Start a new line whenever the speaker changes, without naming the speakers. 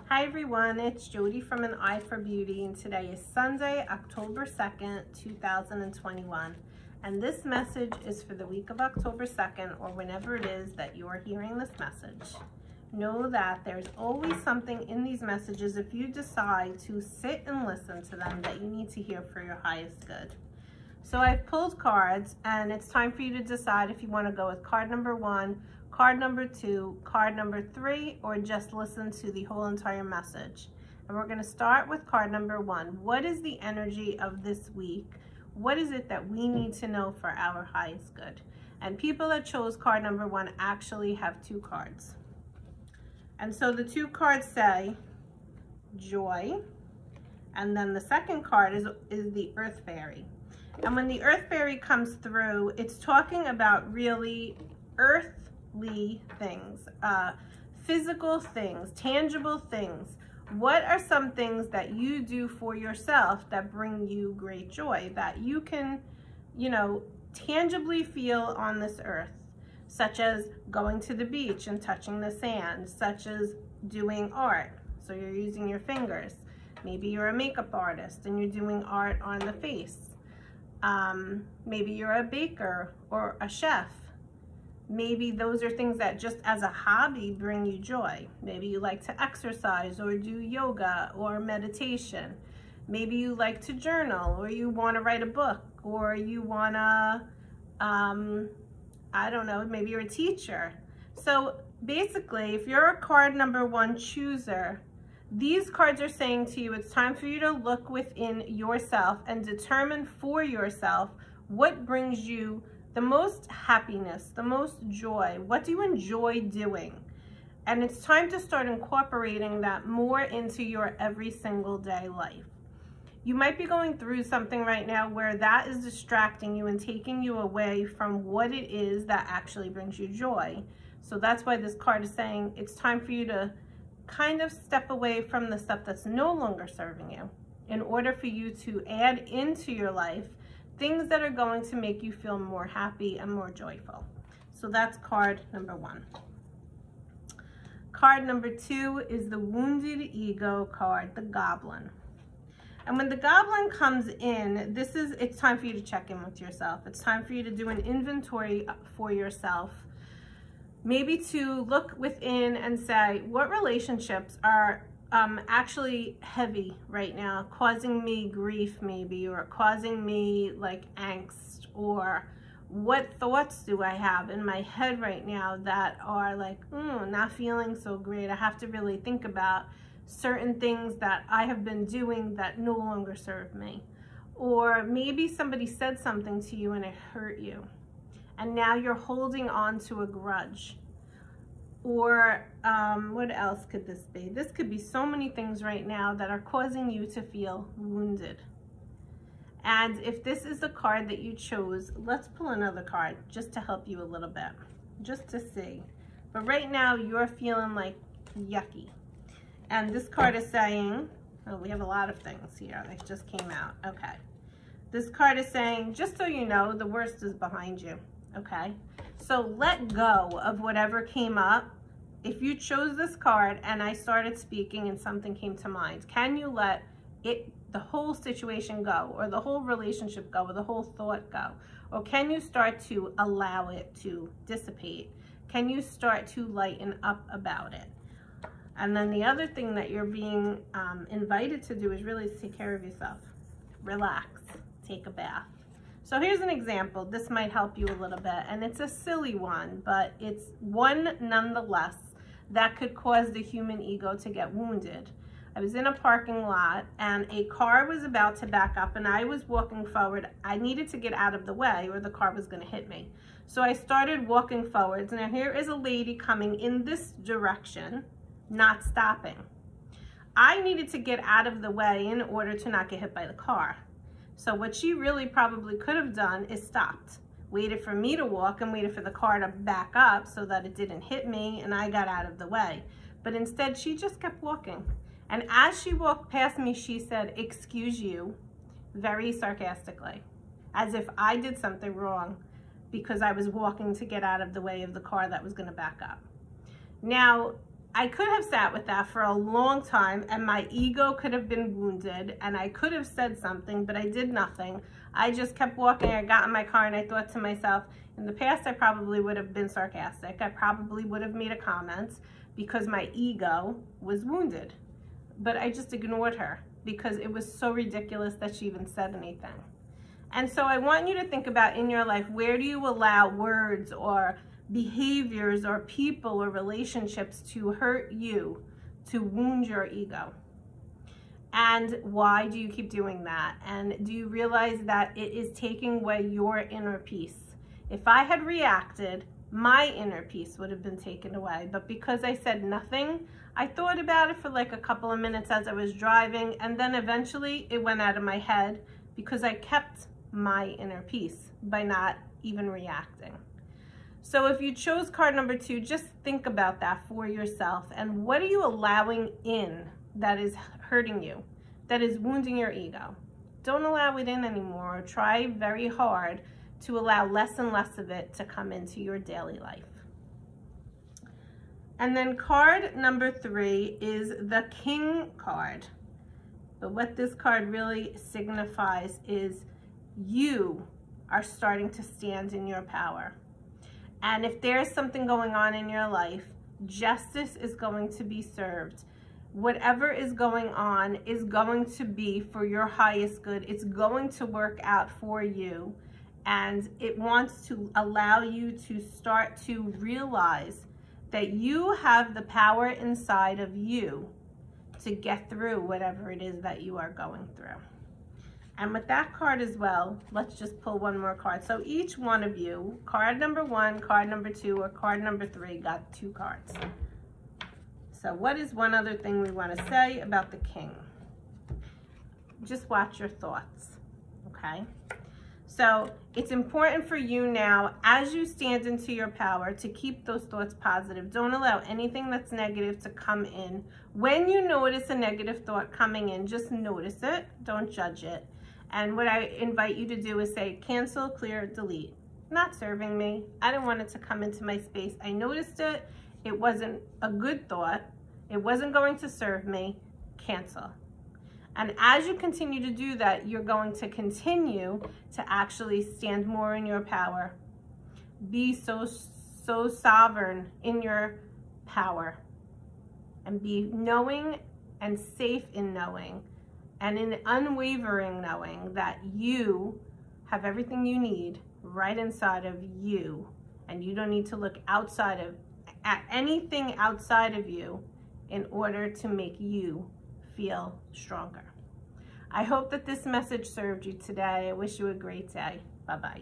Hi everyone, it's Jody from An Eye for Beauty, and today is Sunday, October 2nd, 2021. And this message is for the week of October 2nd, or whenever it is that you are hearing this message. Know that there's always something in these messages, if you decide to sit and listen to them, that you need to hear for your highest good. So I've pulled cards, and it's time for you to decide if you want to go with card number 1, card number 2, card number 3, or just listen to the whole entire message. And we're going to start with card number 1. What is the energy of this week? What is it that we need to know for our highest good? And people that chose card number 1 actually have 2 cards. And so the 2 cards say joy, and then the second card is the Earth Fairy. And when the Earth Fairy comes through, it's talking about really earthly things, physical things, tangible things. What are some things that you do for yourself that bring you great joy, that you can, tangibly feel on this earth, such as going to the beach and touching the sand, such as doing art, so you're using your fingers. Maybe you're a makeup artist and you're doing art on the face. Maybe you're a baker or a chef. Maybe those are things that just as a hobby bring you joy. Maybe you like to exercise or do yoga or meditation. Maybe you like to journal, or you want to write a book, or you want to, I don't know, maybe you're a teacher. So basically, if you're a card number 1 chooser, these cards are saying to you, it's time for you to look within yourself and determine for yourself what brings you the most happiness, the most joy. What do you enjoy doing? And it's time to start incorporating that more into your every single day life. You might be going through something right now where that is distracting you and taking you away from what it is that actually brings you joy. So that's why this card is saying it's time for you to kind of step away from the stuff that's no longer serving you in order for you to add into your life things that are going to make you feel more happy and more joyful. So that's card number 1. Card number 2 is the Wounded Ego card, the Goblin. And when the Goblin comes in, it's time for you to check in with yourself. It's time for you to do an inventory for yourself. Maybe to look within and say, what relationships are actually heavy right now, causing me grief maybe, or causing me like angst, or what thoughts do I have in my head right now that are like, not feeling so great. I have to really think about certain things that I have been doing that no longer serve me. Or maybe somebody said something to you and it hurt you, and now you're holding on to a grudge. Or what else could this be? This could be so many things right now that are causing you to feel wounded. And if this is the card that you chose, let's pull another card just to help you a little bit, just to see. But right now you're feeling like yucky. And this card is saying, oh, we have a lot of things here that just came out. Okay. This card is saying, just so you know, the worst is behind you. Okay. So let go of whatever came up. If you chose this card and I started speaking and something came to mind, can you let the whole situation go, or the whole relationship go, or the whole thought go? Or can you start to allow it to dissipate? Can you start to lighten up about it? And then the other thing that you're being invited to do is really take care of yourself. Relax, take a bath. So here's an example. This might help you a little bit, and it's a silly one, but it's one nonetheless that could cause the human ego to get wounded. I was in a parking lot and a car was about to back up, and I was walking forward. I needed to get out of the way or the car was going to hit me. So I started walking forwards. Now here is a lady coming in this direction, not stopping. I needed to get out of the way in order to not get hit by the car. So what she really probably could have done is stopped, waited for me to walk and waited for the car to back up so that it didn't hit me and I got out of the way. But instead, she just kept walking. And as she walked past me, she said, "Excuse you," very sarcastically, as if I did something wrong because I was walking to get out of the way of the car that was going to back up. Now, I could have sat with that for a long time, and my ego could have been wounded, and I could have said something, but I did nothing. I just kept walking. I got in my car and I thought to myself, in the past I probably would have been sarcastic. I probably would have made a comment because my ego was wounded. But I just ignored her because it was so ridiculous that she even said anything. And so I want you to think about in your life, where do you allow words or behaviors or people or relationships to hurt you, to wound your ego? And why do you keep doing that? And do you realize that it is taking away your inner peace? If I had reacted, my inner peace would have been taken away. But because I said nothing, I thought about it for like a couple of minutes as I was driving, and then eventually it went out of my head because I kept my inner peace by not even reacting. So if you chose card number 2, just think about that for yourself. And what are you allowing in that is hurting you, that is wounding your ego? Don't allow it in anymore. Try very hard to allow less and less of it to come into your daily life. And then card number 3 is the King card. But what this card really signifies is you are starting to stand in your power. And if there's something going on in your life, justice is going to be served. Whatever is going on is going to be for your highest good. It's going to work out for you. And it wants to allow you to start to realize that you have the power inside of you to get through whatever it is that you are going through. And with that card as well, let's just pull one more card. So each one of you, card number 1, card number 2, or card number 3, got 2 cards. So what is one other thing we want to say about the King? Just watch your thoughts, okay? So it's important for you now, as you stand into your power, to keep those thoughts positive. Don't allow anything that's negative to come in. When you notice a negative thought coming in, just notice it. Don't judge it. And what I invite you to do is say, cancel, clear, delete. Not serving me. I didn't want it to come into my space. I noticed it. It wasn't a good thought. It wasn't going to serve me. Cancel. And as you continue to do that, you're going to continue to actually stand more in your power. Be so sovereign in your power. And be knowing and safe in knowing and in unwavering knowing that you have everything you need right inside of you. And you don't need to look at anything outside of you in order to make you feel stronger. I hope that this message served you today. I wish you a great day. Bye-bye.